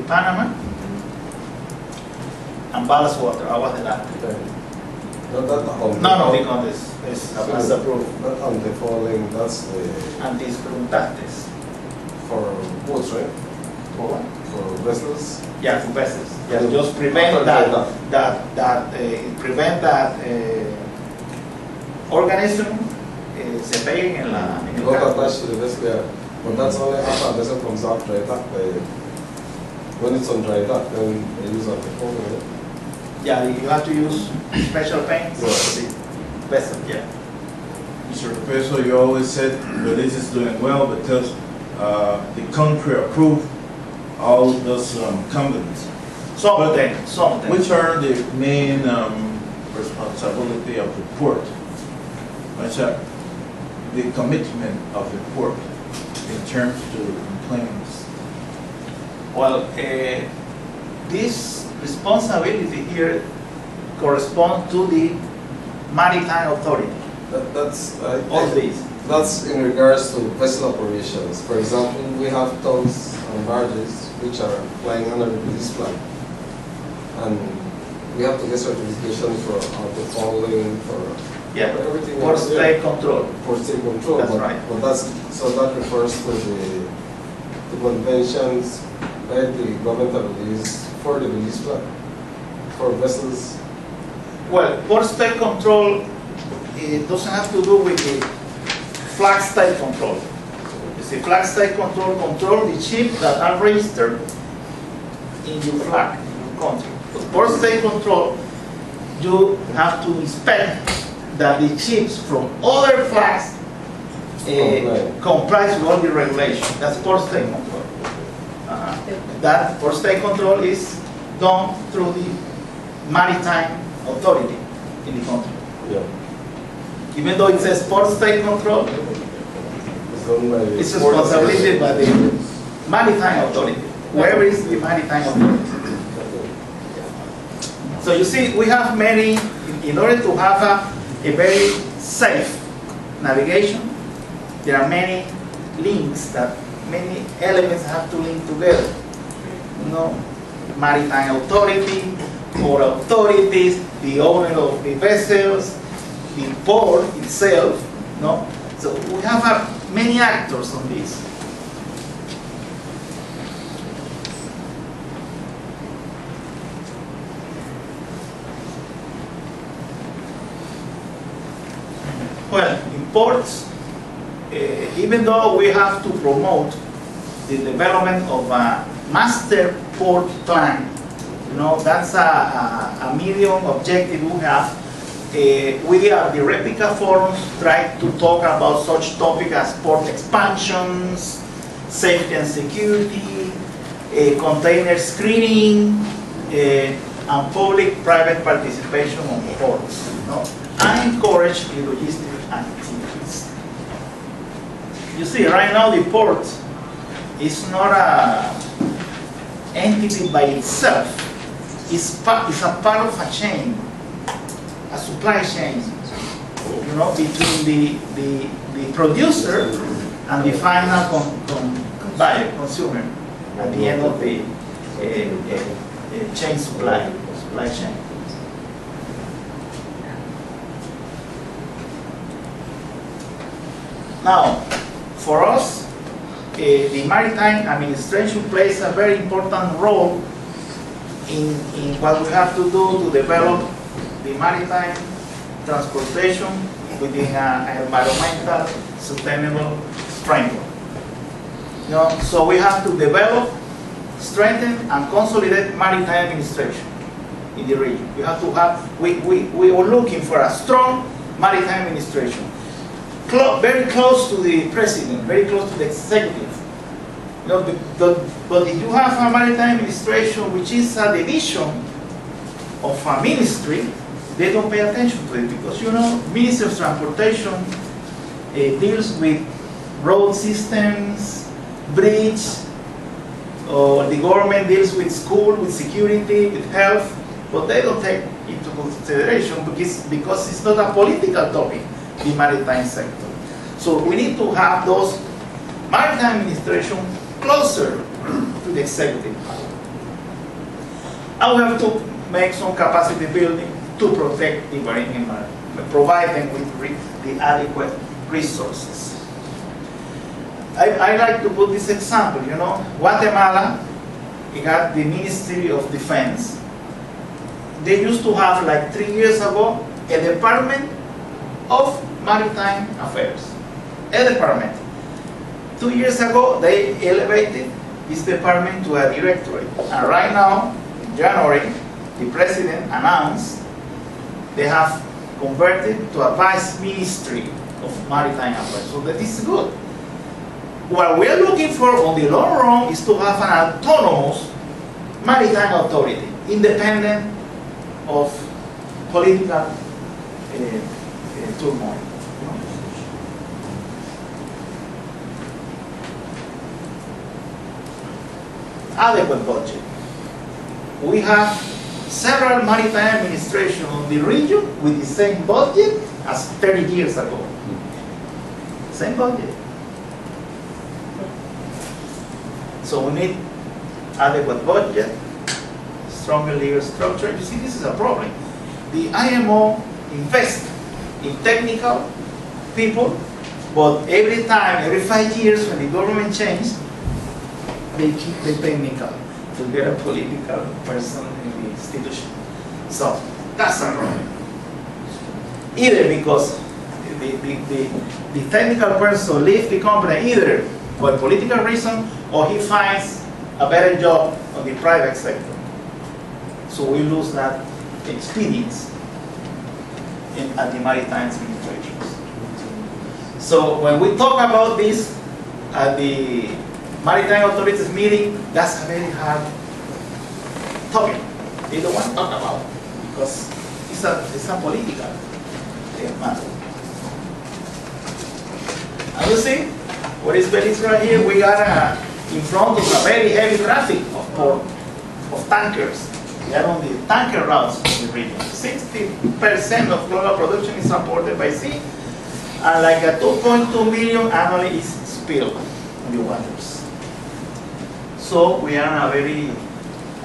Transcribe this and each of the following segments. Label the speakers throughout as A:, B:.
A: Panama, and ballast water, aguas del arte. No, because it's approved.
B: Not on the following, that's the...
A: Antes preguntaste.
B: For boats, right?
A: For what?
B: For vessels?
A: Yeah, for vessels. Yeah, just prevent prevent that organism se peguen en el
B: Not
A: casco.
B: attached to the vessel, yeah. But that's only after the vessel comes out dry dock. When it's on dry dock, then they use on the following, right?
A: Yeah, you have to use special paints for the vessel, yeah.
C: Mr. Professor, you always said Belize is doing well because the country approved all those companies.
A: Some of them.
C: Which are the main responsibility of the port? What's the commitment of the port in terms to complaints?
A: Well, this responsibility here corresponds to the maritime authority. All these.
B: That's in regards to vessel operations. For example, we have tugs and barges which are flying under the Belize flag, and we have to get certification for the following, for everything.
A: For state control.
B: For state control.
A: That's right.
B: But that refers to the conventions by the government of Belize for the Belize flag, for vessels.
A: Well, for state control, it doesn't have to do with the flag state control. You see, flag state control the ships that are registered in your flag, in your country. But for state control, you have to inspect that the ships from other flags comply with all the regulations. That's for state control. That for state control is done through the maritime authority in the country.
B: Yeah.
A: Even though it says port state control, it's responsibility by the maritime authority. Where is the maritime authority? So you see, we have many, in order to have a very safe navigation, there are many links that many elements have to link together. You know, maritime authority, port authorities, the owner of the vessels, the port itself, no? So we have many actors on this. Well, in ports, even though we have to promote the development of a master port plan, you know, that's a medium objective we have. We are the replica forums try to talk about such topics as port expansions, safety and security, container screening, and public-private participation on ports. You know, and encourage the logistic activities. You see, right now the port is not an entity by itself. It's a part of a chain. A supply chain, you know, between the producer and the final buyer, consumer, at the end of the chain supply chain. Now, for us, the maritime administration plays a very important role in what we have to do to develop the maritime transportation within an environmental sustainable framework. You know, so we have to develop, strengthen, and consolidate maritime administration in the region. We have to have. We were looking for a strong maritime administration, very close to the president, very close to the executive. You know, but if you have a maritime administration which is a division of a ministry, they don't pay attention to it because, you know, Ministry of Transportation deals with road systems, bridge, or the government deals with school, with security, with health, but they don't take into consideration because it's not a political topic, the maritime sector. So we need to have those maritime administration closer to the executive. And we have to make some capacity building to protect the marine environment, provide them with the adequate resources. I like to put this example, you know, Guatemala, it had the Ministry of Defense. They used to have, like 3 years ago, a Department of Maritime Affairs. A department. 2 years ago, they elevated this department to a directorate. And right now, in January, the president announced they have converted to a Vice Ministry of Maritime Affairs. So that is good. What we are looking for on the long run is to have an autonomous maritime authority, independent of political turmoil. Adequate budget. We have several maritime administrations on the region with the same budget as 30 years ago. Same budget. So we need adequate budget, stronger legal structure. You see, this is a problem. The IMO invests in technical people, but every time, every 5 years when the government changes, they keep the technical to get a political person in the institution. So that's a problem. Either because the technical person leaves the company either for a political reason or he finds a better job on the private sector. So we lose that experience at the maritime administrations. So when we talk about this at the Maritime Authorities meeting, that's a very hard topic. They don't want to talk about it because it's a political matter. And you see, what is very right here, we got in front of a very heavy traffic of tankers. They are on the tanker routes in the region. 60% of global production is supported by sea, and like a 2.2 million annually is spilled in the waters. So we are in a very,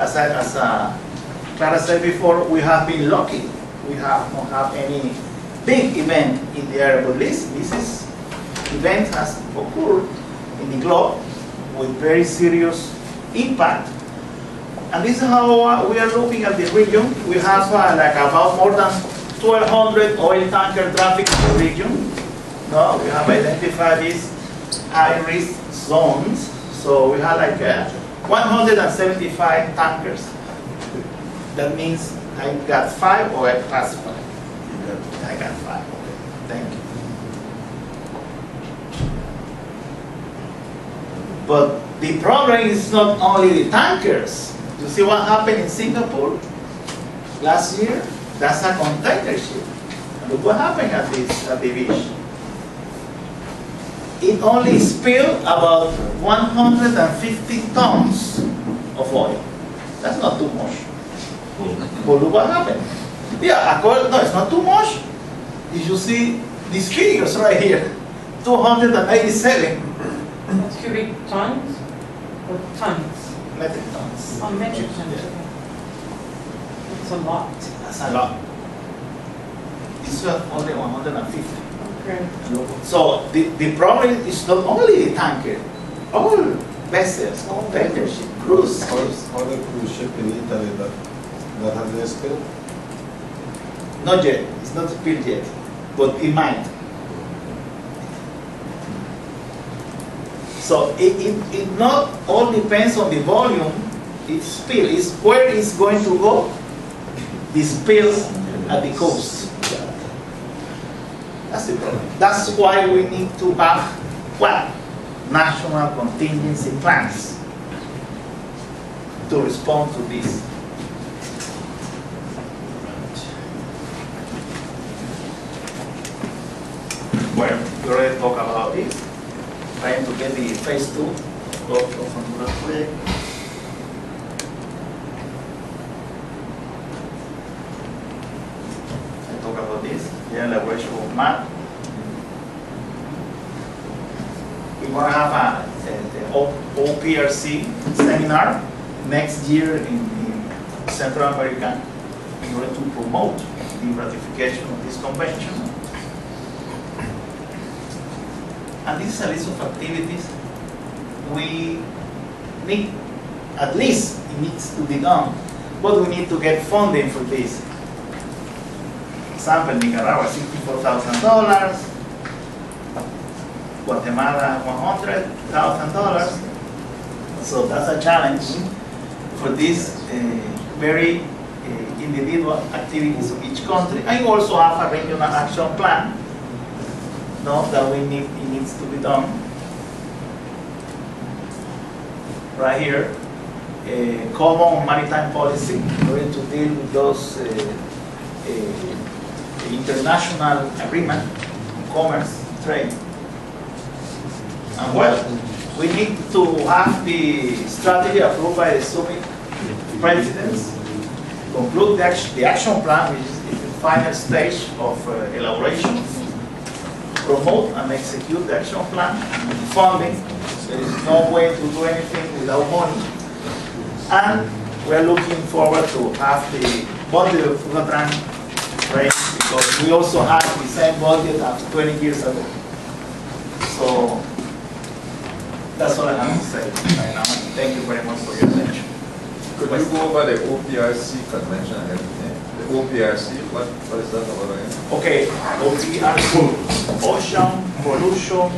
A: as Clara said before, we have been lucky. We have not have any big event in the area, but this event has occurred in the globe with very serious impact. And this is how we are looking at the region. We have like about more than 1,200 oil tanker traffic in the region. No, we have identified these high-risk zones. So we have like 175 tankers. That means I got 5 or I passed 5? I got 5. Okay, thank you. But the problem is not only the tankers. You see what happened in Singapore last year? That's a container ship. Look what happened at the beach. It only spilled about 150 tons of oil. That's not too much. But look what happened. Yeah, no, it's not too much. If you see these figures right here, 287
D: cubic tons or tons?
A: metric tons.
D: Oh, metric tons.
A: Yeah.
D: It's a lot.
A: That's a lot. This was only 150.
D: Okay.
A: So the problem is not only the tanker, all vessels, container ship, cruise ships.
B: Other cruise ship in Italy that has been spilled?
A: Not yet. It's not spilled yet, but it might. So it not all depends on the volume it spill. It's where it's going to go. The spills at the coast. That's the problem. That's why we need to have what? National contingency plans to respond to this. Well, we already talked about this. Trying to get the phase 2 of Honduras project. I talk about this. Yeah, elaboration of map. We're going to have the OPRC seminar next year in Central America in order to promote the ratification of this convention. And this is a list of activities we need, at least it needs to be done, but we need to get funding for this. Example, Nicaragua, $64,000, Guatemala, $100,000. So that's a challenge for these very individual activities of each country. I also have a regional action plan, no, that it needs to be done. Right here, a common maritime policy in order to deal with those international agreement on commerce, trade. And well, we need to have the strategy approved by the summit presidents, conclude the action plan, which is the final stage of elaboration, promote and execute the action plan, funding. There is no way to do anything without money. And we're looking forward to have the budget of Fugatran raised, because we also had the same budget as 20 years ago. So that's all I have to say right now. Thank you very much for your attention.
E: Could you go over the OPRC convention and everything? The OPRC, what is that about again?
A: Okay, OPRC, Ocean Pollution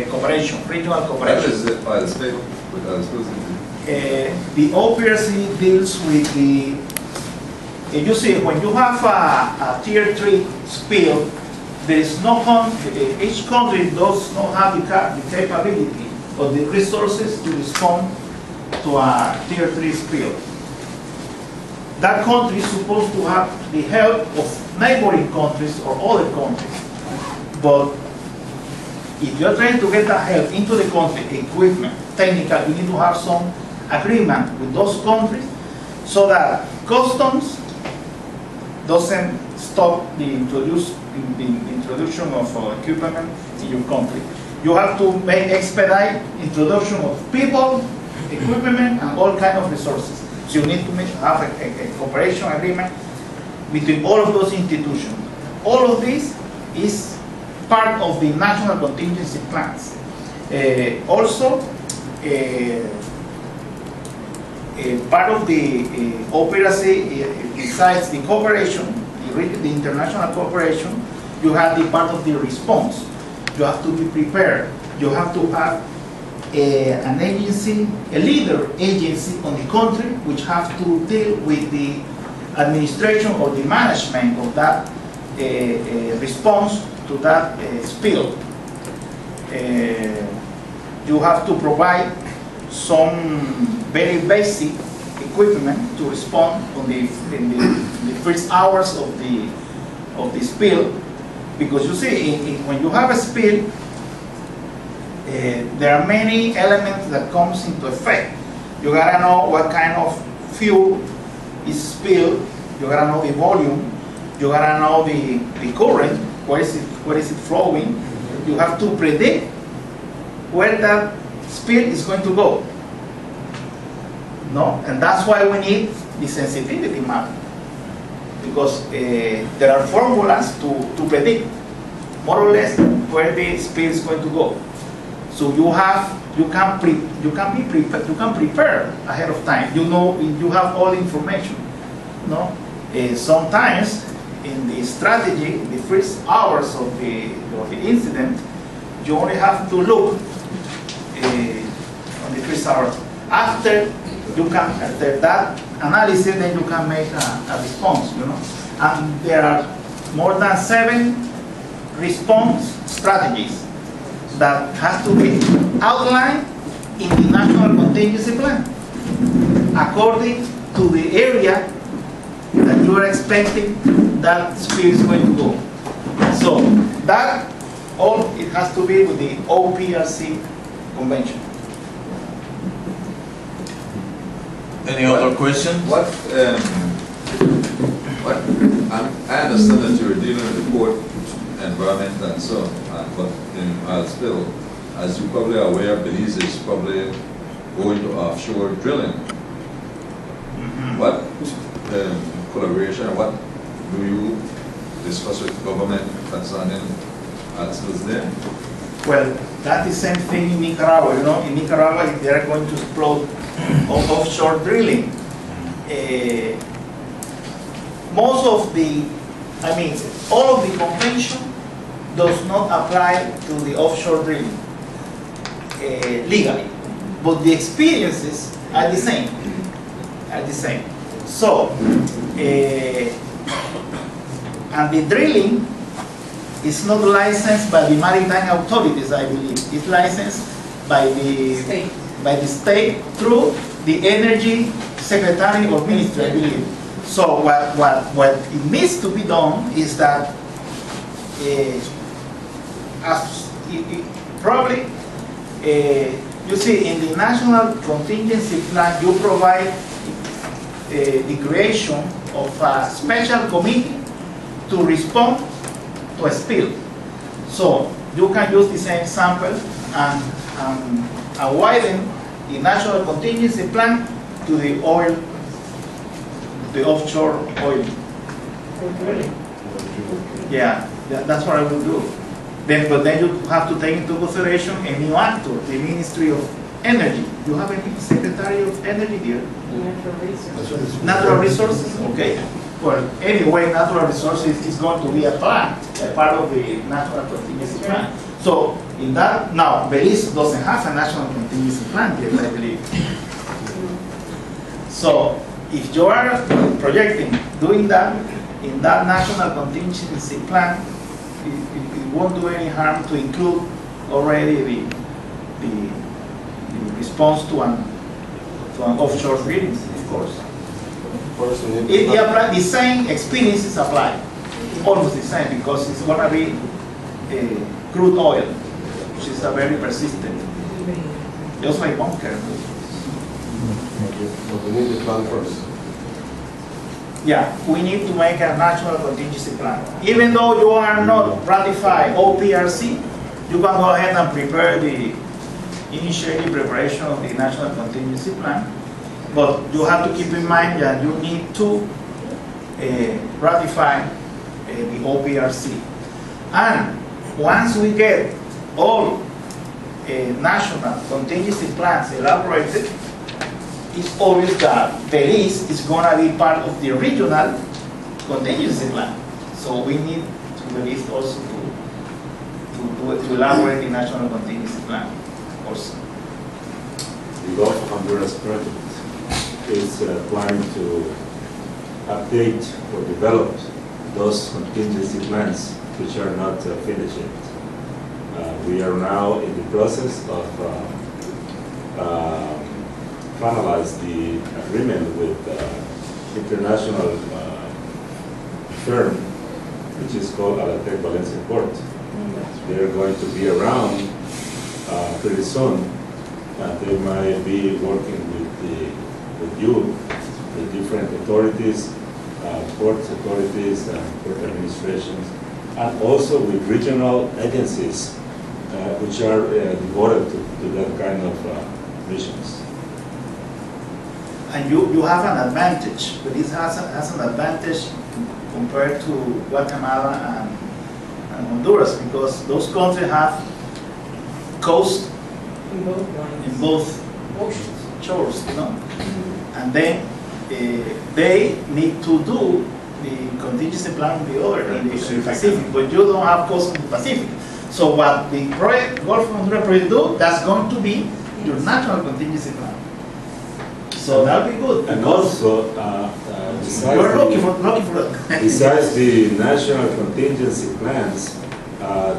A: Cooperation, Regional
E: What
A: Cooperation.
E: is it? I'll speak with
A: The OPRC deals with the, you see, when you have a tier 3 spill, there is no each country does not have the capability or the resources to respond to a tier 3 spill. That country is supposed to have the help of neighboring countries or other countries. But if you're trying to get that help into the country, equipment, technical, you need to have some agreement with those countries so that customs doesn't stop the introduction of equipment in your country. You have to expedite introduction of people, equipment, and all kinds of resources. So you need to have a cooperation agreement between all of those institutions. All of this is part of the national contingency plans. Also, part of the OPRC, besides the cooperation, the international cooperation, you have the part of the response. You have to be prepared. You have to have an agency, a leader agency on the country, which have to deal with the administration or the management of that response to that spill. You have to provide some very basic equipment to respond in the first hours of the spill, because you see, when you have a spill, there are many elements that comes into effect. You gotta know what kind of fuel is spilled. You gotta know the volume. You gotta know the current. Where is it flowing? You have to predict where that spill is going to go. No, and that's why we need the sensitivity map, because there are formulas to predict more or less where the spill is going to go. So you can prepare ahead of time. You know, you have all the information. No, sometimes in the strategy, the first hours of the incident, you only have to look on the first hours. After that analysis, then you can make a response. You know, and there are more than 7 response strategies that has to be outlined in the national contingency plan according to the area that you are expecting that spill is going to go. So that all it has to be with the OPRC convention.
C: Any other questions?
E: I understand that you're dealing with the port environment and so on, but in spill, as you're probably aware, Belize is probably going to offshore drilling. What collaboration, what do you discuss with government concerning articles there?
A: Well, that's the same thing in Nicaragua. You know, in Nicaragua, they are going to explode offshore drilling. Most of the, all of the convention does not apply to the offshore drilling legally, but the experiences are the same. So, and the drilling is not licensed by the maritime authorities, I believe. It's licensed by the state through the energy secretary or ministry, I believe. So what it needs to be done is that probably you see in the national contingency plan you provide the creation of a special committee to respond to a spill. So you can use the same sample and widen the national contingency plan to the oil, the offshore oil. Yeah, that's what I will do. But then you have to take into consideration a new actor, the Ministry of Energy. You have a Secretary of Energy here?
D: Natural resources.
A: Natural resources, okay. Well, anyway, natural resources is going to be a plan, a part of the national contingency plan. So, in that, now, Belize doesn't have a national contingency plan yet, I believe. So, if you are projecting doing that in that national contingency plan, it won't do any harm to include already the response to an offshore drilling, of course. The same experiences apply, almost the same, because it's going to be crude oil, which is a very persistent, just like bunker.
B: But we need the plan first.
A: Yeah, we need to make a national contingency plan. Even though you are not ratified OPRC, you can go ahead and prepare the initiative preparation of the national contingency plan. But you have to keep in mind that you need to ratify the OPRC. And once we get all national contingency plans elaborated, it's obvious that Belize is going to be part of the regional contingency plan. So we need to Belize also to elaborate the national contingency plan also.
F: The Gulf of Honduras project is planning to update or develop those contingency plans which are not finished yet. We are now in the process of finalize the agreement with international firm, which is called Alatec Valencia Port. They're going to be around pretty soon, and they might be working with you, the different authorities, port authorities and port administrations, and also with regional agencies which are devoted to that kind of missions.
A: And you have an advantage, but this has an advantage compared to Guatemala and Honduras, because those countries have coast
D: In both lines.
A: in both
D: Oceans.
A: shores, you know, and then they need to do the contingency plan in the other, in the Pacific, but you don't have coast in the Pacific. So what the project, Gulf of Honduras project do, that's going to be your national contingency plan. So that'll be good.
F: And also,
A: You're looking for that.
F: besides the national contingency plans,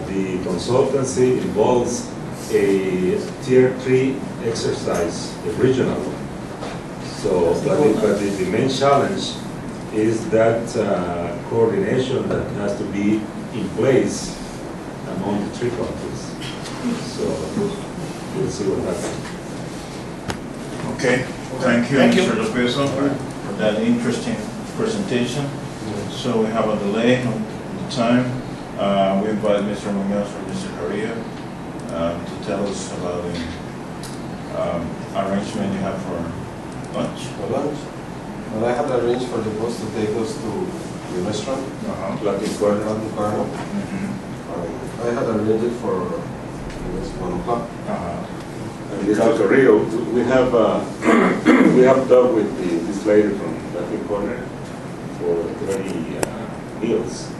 F: the consultancy involves a tier 3 exercise, a regional one. So, but the main challenge is that coordination that has to be in place among the 3 countries. So, we'll see what happens.
C: Okay, thank you,
A: Thank you.
C: Mr. Lopez, for that interesting presentation. So we have a delay on the time. We invite Mr. Munoz or Mr. Carrillo to tell us about the arrangement you have for lunch.
B: For lunch? But I had arranged for the bus to take us to the restaurant,
F: Latin Corner.
B: Latin Corner. I had arranged it for, I guess, 1 o'clock.
F: And Mr. Carrillo, we have we have talked with this lady from Latin Corner for 30 meals.